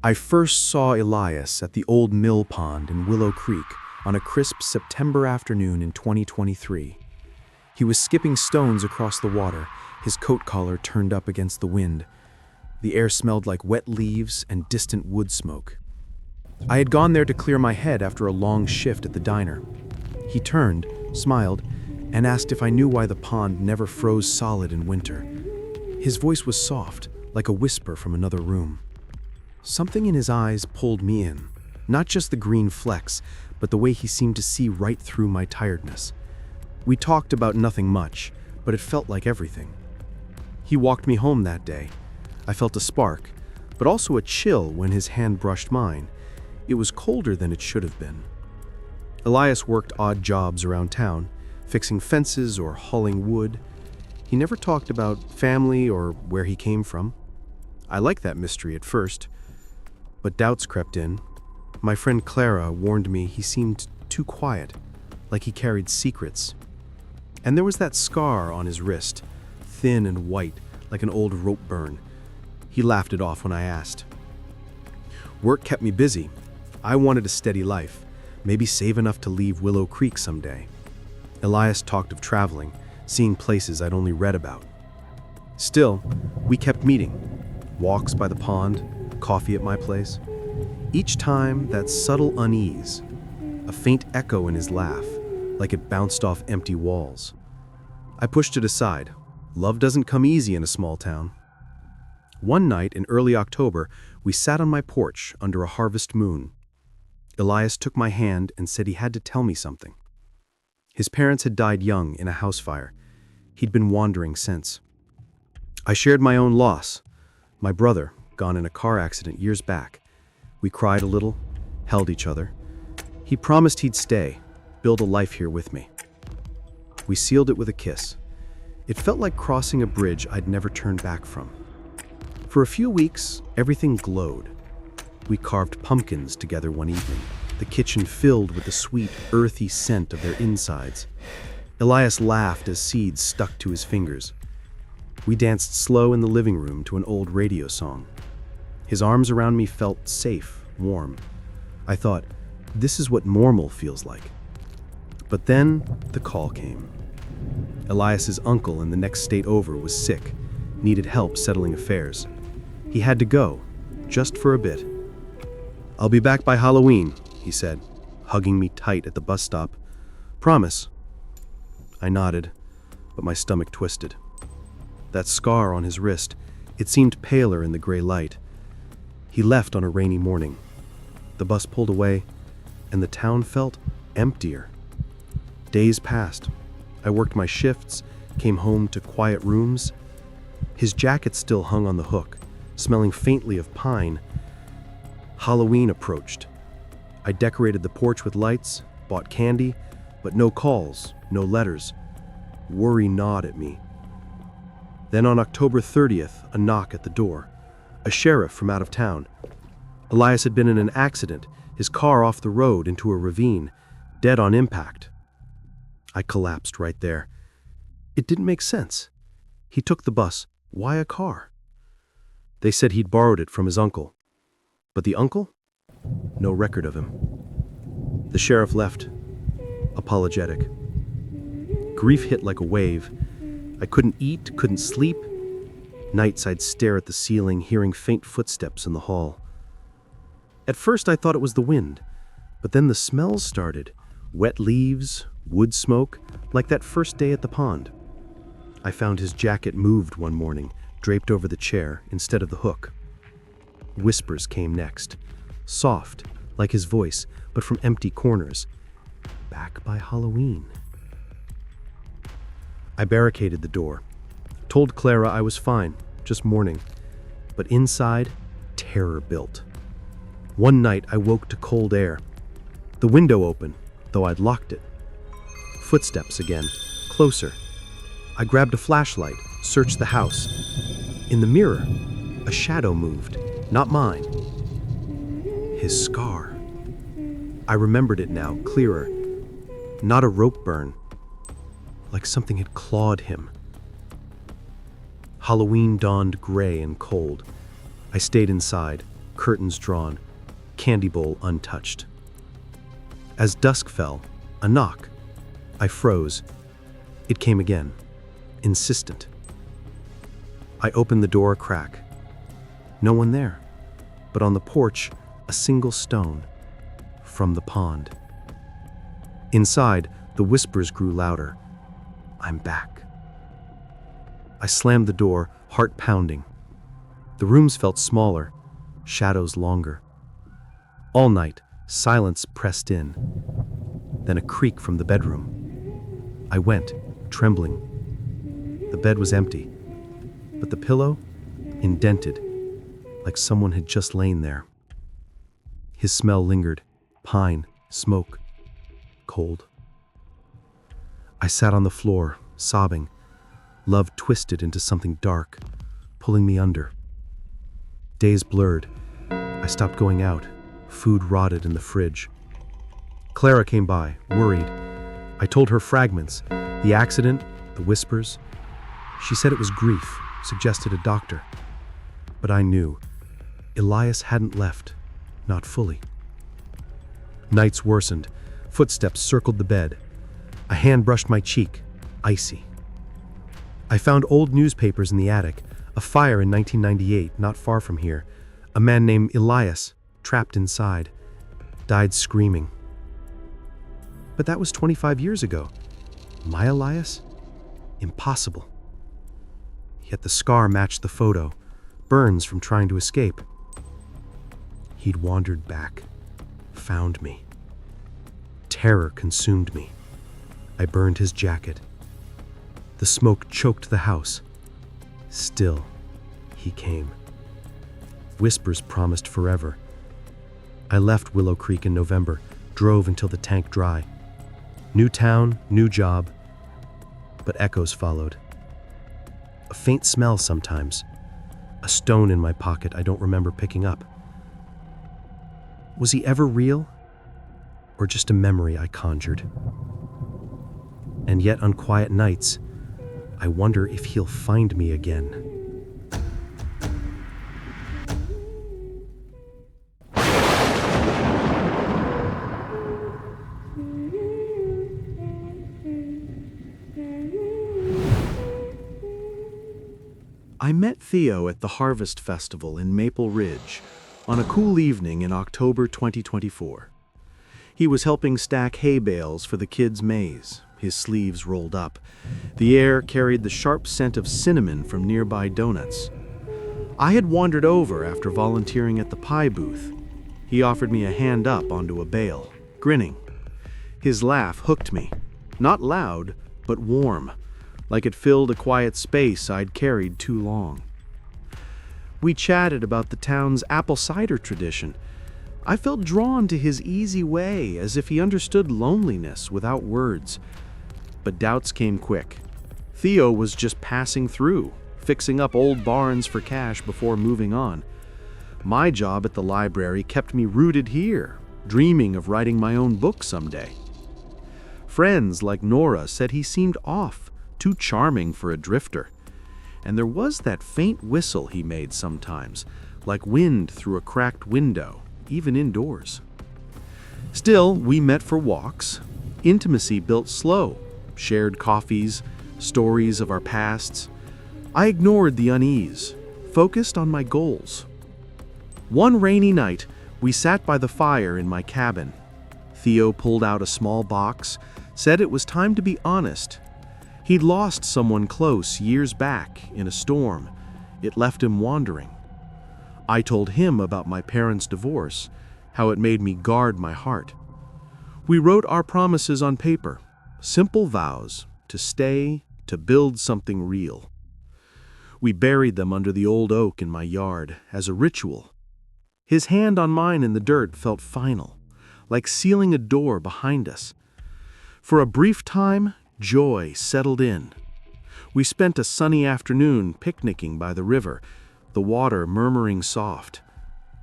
I first saw Elias at the old mill pond in Willow Creek on a crisp September afternoon in 2023. He was skipping stones across the water, his coat collar turned up against the wind. The air smelled like wet leaves and distant wood smoke. I had gone there to clear my head after a long shift at the diner. He turned, smiled, and asked if I knew why the pond never froze solid in winter. His voice was soft, like a whisper from another room. Something in his eyes pulled me in, not just the green flecks, but the way he seemed to see right through my tiredness. We talked about nothing much, but it felt like everything. He walked me home that day. I felt a spark, but also a chill when his hand brushed mine. It was colder than it should have been. Elias worked odd jobs around town, fixing fences or hauling wood. He never talked about family or where he came from. I liked that mystery at first, but doubts crept in. My friend Clara warned me he seemed too quiet, like he carried secrets. And there was that scar on his wrist, thin and white, like an old rope burn. He laughed it off when I asked. Work kept me busy. I wanted a steady life, maybe save enough to leave Willow Creek someday. Elias talked of traveling, seeing places I'd only read about. Still, we kept meeting. Walks by the pond, coffee at my place. Each time, that subtle unease, a faint echo in his laugh, like it bounced off empty walls. I pushed it aside. Love doesn't come easy in a small town. One night in early October, we sat on my porch under a harvest moon. Elias took my hand and said he had to tell me something. His parents had died young in a house fire. He'd been wandering since. I shared my own loss. My brother, gone in a car accident years back. We cried a little, held each other. He promised he'd stay, build a life here with me. We sealed it with a kiss. It felt like crossing a bridge I'd never turned back from. For a few weeks, everything glowed. We carved pumpkins together one evening, the kitchen filled with the sweet, earthy scent of their insides. Elias laughed as seeds stuck to his fingers. We danced slow in the living room to an old radio song. His arms around me felt safe, warm. I thought, this is what normal feels like. But then the call came. Elias's uncle in the next state over was sick, needed help settling affairs. He had to go, just for a bit. I'll be back by Halloween, he said, hugging me tight at the bus stop. Promise. I nodded, but my stomach twisted. That scar on his wrist, it seemed paler in the gray light. He left on a rainy morning. The bus pulled away, and the town felt emptier. Days passed. I worked my shifts, came home to quiet rooms. His jacket still hung on the hook, smelling faintly of pine. Halloween approached. I decorated the porch with lights, bought candy, but no calls, no letters. Worry gnawed at me. Then on October 30th, a knock at the door. A sheriff from out of town. Elias had been in an accident, his car off the road into a ravine, dead on impact. I collapsed right there. It didn't make sense. He took the bus. Why a car? They said he'd borrowed it from his uncle. But the uncle? No record of him. The sheriff left, apologetic. Grief hit like a wave. I couldn't eat, couldn't sleep. Nights I'd stare at the ceiling, hearing faint footsteps in the hall. At first I thought it was the wind, but then the smells started. Wet leaves, wood smoke, like that first day at the pond. I found his jacket moved one morning, draped over the chair instead of the hook. Whispers came next, soft, like his voice, but from empty corners. Back by Halloween. I barricaded the door, told Clara I was fine, just mourning. But inside, terror built. One night I woke to cold air. The window open, though I'd locked it. Footsteps again, closer. I grabbed a flashlight, searched the house. In the mirror, a shadow moved, not mine. His scar. I remembered it now, clearer. Not a rope burn. Like something had clawed him. Halloween dawned gray and cold. I stayed inside, curtains drawn, candy bowl untouched. As dusk fell, a knock. I froze. It came again, insistent. I opened the door a crack. No one there, but on the porch, a single stone from the pond. Inside, the whispers grew louder. I'm back. I slammed the door, heart pounding. The rooms felt smaller, shadows longer. All night, silence pressed in. Then a creak from the bedroom. I went, trembling. The bed was empty, but the pillow, indented, like someone had just lain there. His smell lingered, pine, smoke, cold. I sat on the floor, sobbing. Love twisted into something dark, pulling me under. Days blurred. I stopped going out. Food rotted in the fridge. Clara came by, worried. I told her fragments, the accident, the whispers. She said it was grief, suggested a doctor. But I knew. Elias hadn't left, not fully. Nights worsened. Footsteps circled the bed. A hand brushed my cheek, icy. I found old newspapers in the attic, a fire in 1998, not far from here. A man named Elias, trapped inside, died screaming. But that was 25 years ago. My Elias? Impossible. Yet the scar matched the photo, burns from trying to escape. He'd wandered back, found me. Terror consumed me. I burned his jacket. The smoke choked the house. Still, he came. Whispers promised forever. I left Willow Creek in November, drove until the tank dry. New town, new job. But echoes followed. A faint smell sometimes. A stone in my pocket I don't remember picking up. Was he ever real? Or just a memory I conjured? And yet on quiet nights, I wonder if he'll find me again. I met Theo at the Harvest Festival in Maple Ridge on a cool evening in October 2024. He was helping stack hay bales for the kids' maze, his sleeves rolled up. The air carried the sharp scent of cinnamon from nearby donuts. I had wandered over after volunteering at the pie booth. He offered me a hand up onto a bale, grinning. His laugh hooked me, not loud, but warm, like it filled a quiet space I'd carried too long. We chatted about the town's apple cider tradition. I felt drawn to his easy way, as if he understood loneliness without words. But doubts came quick. Theo was just passing through, fixing up old barns for cash before moving on. My job at the library kept me rooted here, dreaming of writing my own book someday. Friends like Nora said he seemed off, too charming for a drifter. And there was that faint whistle he made sometimes, like wind through a cracked window, even indoors. Still, we met for walks. Intimacy built slow, shared coffees, stories of our pasts. I ignored the unease, focused on my goals. One rainy night, we sat by the fire in my cabin. Theo pulled out a small box, said it was time to be honest. He'd lost someone close years back in a storm. It left him wandering. I told him about my parents' divorce, how it made me guard my heart. We wrote our promises on paper, simple vows to stay, to build something real. We buried them under the old oak in my yard as a ritual. His hand on mine in the dirt felt final, like sealing a door behind us. For a brief time, joy settled in. We spent a sunny afternoon picnicking by the river, the water murmuring soft.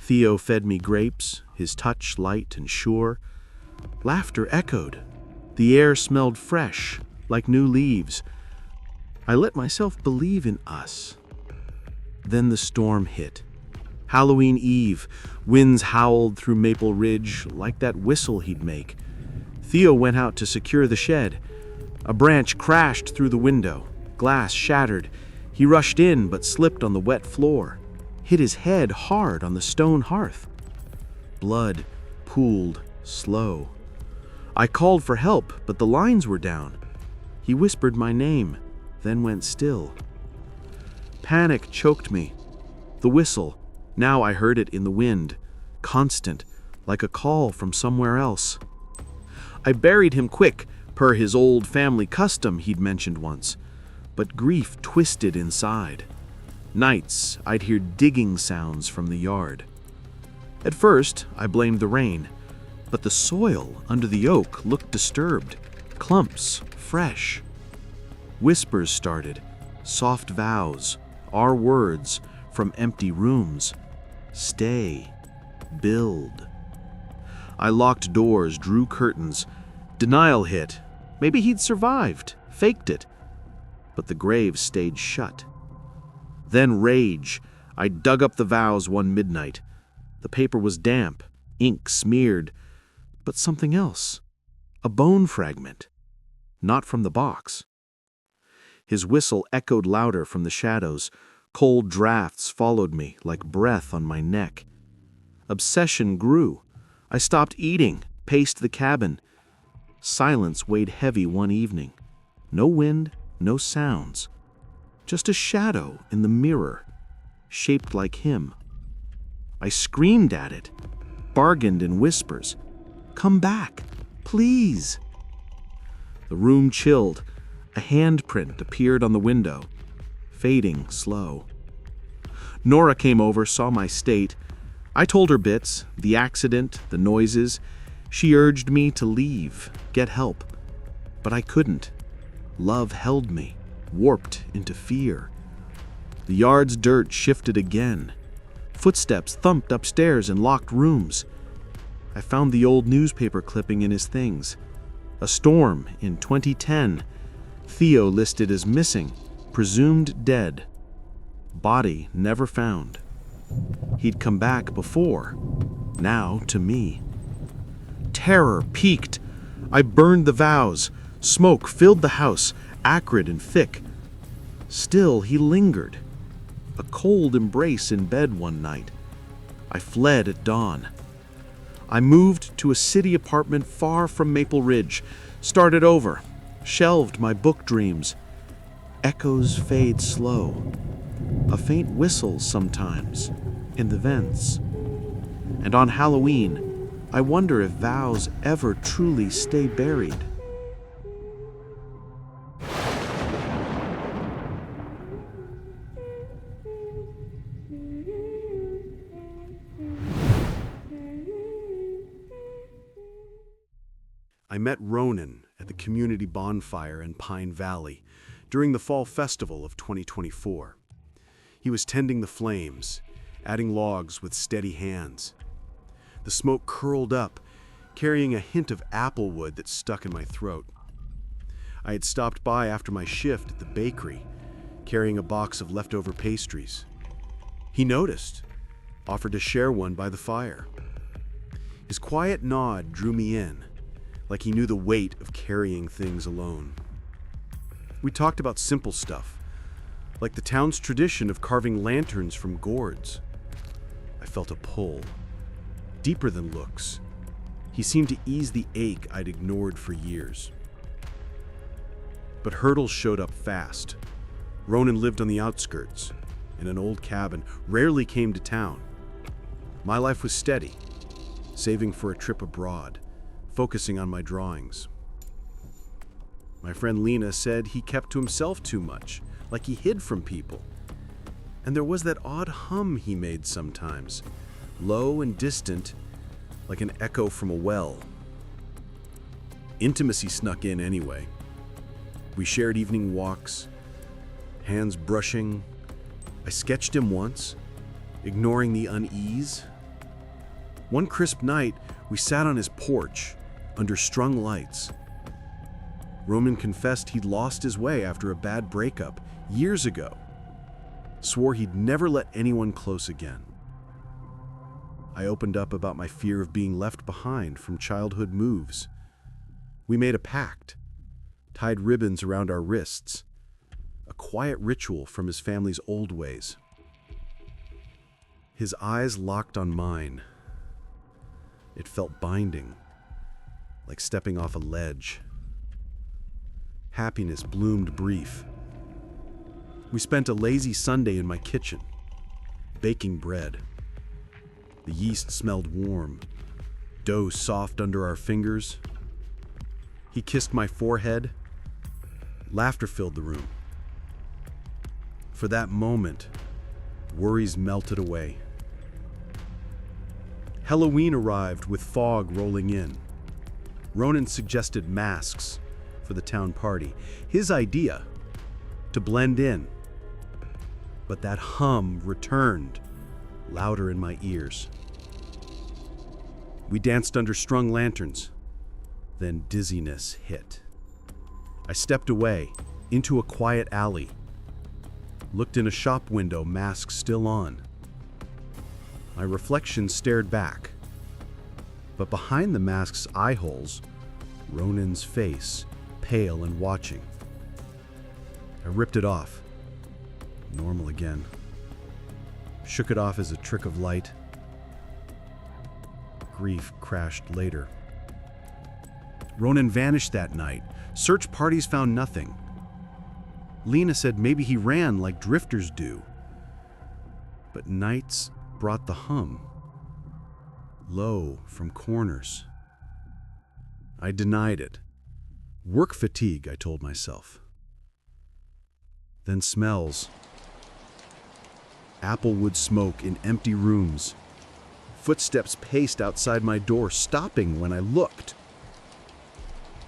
Theo fed me grapes, his touch light and sure. Laughter echoed. The air smelled fresh, like new leaves. I let myself believe in us. Then the storm hit. Halloween Eve, winds howled through Maple Ridge like that whistle he'd make. Theo went out to secure the shed. A branch crashed through the window. Glass shattered. He rushed in but slipped on the wet floor, hit his head hard on the stone hearth. Blood pooled slow. I called for help, but the lines were down. He whispered my name, then went still. Panic choked me. The whistle, now I heard it in the wind, constant, like a call from somewhere else. I buried him quick, per his old family custom he'd mentioned once, but grief twisted inside. Nights, I'd hear digging sounds from the yard. At first, I blamed the rain, but the soil under the oak looked disturbed, clumps fresh. Whispers started, soft vows, our words from empty rooms. Stay, build. I locked doors, drew curtains. Denial hit. Maybe he'd survived, faked it. But the grave stayed shut. Then rage. I dug up the vows one midnight. The paper was damp, ink smeared, but something else. A bone fragment. Not from the box. His whistle echoed louder from the shadows. Cold drafts followed me like breath on my neck. Obsession grew. I stopped eating, paced the cabin. Silence weighed heavy one evening. No wind, no sounds. Just a shadow in the mirror, shaped like him. I screamed at it, bargained in whispers. Come back, please. The room chilled. A handprint appeared on the window, fading slow. Nora came over, saw my state. I told her bits, the accident, the noises. She urged me to leave, get help. But I couldn't. Love held me, warped into fear. The yard's dirt shifted again. Footsteps thumped upstairs in locked rooms. I found the old newspaper clipping in his things. A storm in 2010. Theo listed as missing, presumed dead. Body never found. He'd come back before, now to me. Terror peaked. I burned the vows. Smoke filled the house, acrid and thick. Still he lingered. A cold embrace in bed one night. I fled at dawn. I moved to a city apartment far from Maple Ridge, started over, shelved my book dreams. Echoes fade slow. A faint whistle sometimes in the vents. And on Halloween, I wonder if vows ever truly stay buried. I met Ronan at the community bonfire in Pine Valley during the fall festival of 2024. He was tending the flames, adding logs with steady hands. The smoke curled up, carrying a hint of apple wood that stuck in my throat. I had stopped by after my shift at the bakery, carrying a box of leftover pastries. He noticed, offered to share one by the fire. His quiet nod drew me in, like he knew the weight of carrying things alone. We talked about simple stuff, like the town's tradition of carving lanterns from gourds. I felt a pull, deeper than looks. He seemed to ease the ache I'd ignored for years. But hurdles showed up fast. Ronan lived on the outskirts, in an old cabin, rarely came to town. My life was steady, saving for a trip abroad, focusing on my drawings. My friend Lena said he kept to himself too much, like he hid from people. And there was that odd hum he made sometimes, low and distant, like an echo from a well. Intimacy snuck in anyway. We shared evening walks, hands brushing. I sketched him once, ignoring the unease. One crisp night, we sat on his porch, under strung lights. Roman confessed he'd lost his way after a bad breakup years ago. Swore he'd never let anyone close again. I opened up about my fear of being left behind from childhood moves. We made a pact, tied ribbons around our wrists, a quiet ritual from his family's old ways. His eyes locked on mine. It felt binding, like stepping off a ledge. Happiness bloomed brief. We spent a lazy Sunday in my kitchen, baking bread. The yeast smelled warm, dough soft under our fingers. He kissed my forehead. Laughter filled the room. For that moment, worries melted away. Halloween arrived with fog rolling in. Ronan suggested masks for the town party. His idea, to blend in. But that hum returned, louder in my ears. We danced under strung lanterns. Then dizziness hit. I stepped away, into a quiet alley. Looked in a shop window, mask still on. My reflection stared back. But behind the mask's eye holes, Ronan's face, pale and watching. I ripped it off. Normal again. Shook it off as a trick of light. Grief crashed later. Ronan vanished that night. Search parties found nothing. Lena said maybe he ran like drifters do. But nights brought the hum, low from corners. I denied it. Work fatigue, I told myself. Then smells. Applewood smoke in empty rooms. Footsteps paced outside my door, stopping when I looked.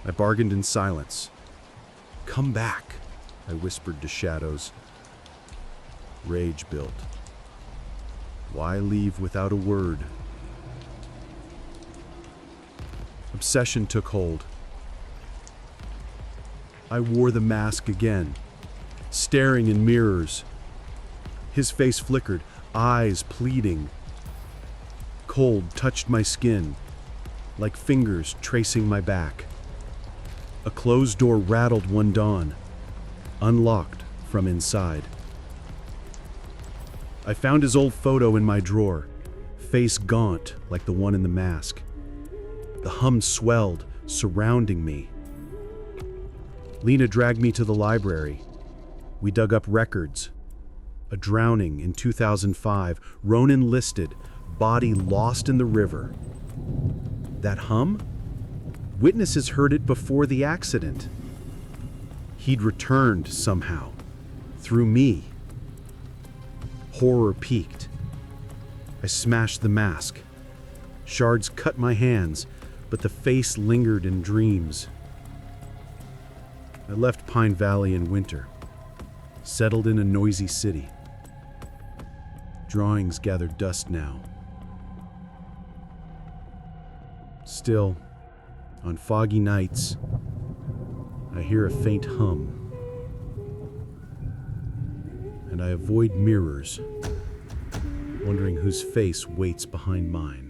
I bargained in silence. "Come back," I whispered to shadows. Rage built. Why leave without a word? Obsession took hold. I wore the mask again, staring in mirrors. His face flickered, eyes pleading. Cold touched my skin, like fingers tracing my back. A closed door rattled one dawn, unlocked from inside. I found his old photo in my drawer, face gaunt like the one in the mask. The hum swelled, surrounding me. Lena dragged me to the library. We dug up records. A drowning in 2005, Ronan listed, body lost in the river. That hum? Witnesses heard it before the accident. He'd returned somehow, through me. Horror peaked. I smashed the mask. Shards cut my hands, but the face lingered in dreams. I left Pine Valley in winter, settled in a noisy city. Drawings gathered dust now. Still, on foggy nights, I hear a faint hum. And I avoid mirrors, wondering whose face waits behind mine.